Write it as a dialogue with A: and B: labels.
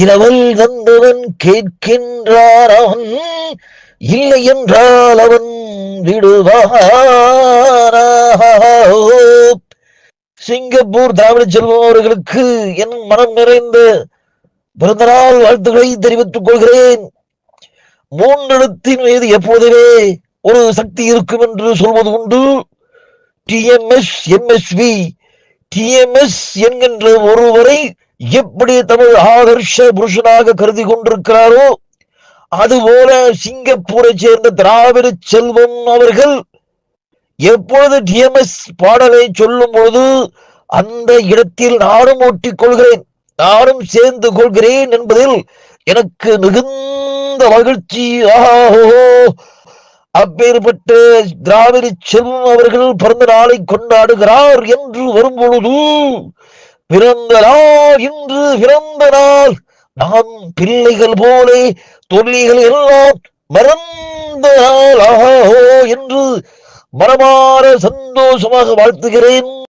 A: இரவல் வந்தவன் கேட்கின்றான், அவன் இல்லை என்றால் அவன் விடுவானா. சிங்கப்பூர் திராவிட செல்வம் அவர்களுக்கு என் மனம் நிறைந்த பிறந்தநாள் வாழ்த்துக்களை தெரிவித்துக் கொள்கிறேன். மூன்றெழுத்தின் மீது எப்போதுமே ஒரு சக்தி இருக்கும் என்று சொல்வது உண்டு. டிஎம்எஸ், எம்எஸ்வி, டிஎம்எஸ் என்கின்ற ஒருவரை எப்படி தமிழ் ஆதர்ஷ புருஷனாக கருதி கொண்டிருக்கிறாரோ, அதுபோல சிங்கப்பூரை சேர்ந்த திராவிட செல்வம் அவர்கள் எப்பொழுது டிஎம்எஸ் பாடலை சொல்லும் பொழுது அந்த இடத்தில் நானும் ஒட்டிக் கொள்கிறேன், நானும் சேர்ந்து கொள்கிறேன் என்பதில் எனக்கு மிகுந்த மகிழ்ச்சி. அப்பேற்பட்ட திராவிட செல்வம் அவர்கள் பிறந்த நாளை கொண்டாடுகிறார் என்று வரும்பொழுது, பிறந்த நாள் இன்று பிறந்த நாள், நாம் பிள்ளைகள் போலே தொல்லிகள் எல்லாம் மறந்த நாள் என்று மனமாற சந்தோஷமாக வாழ்த்துகிறேன்.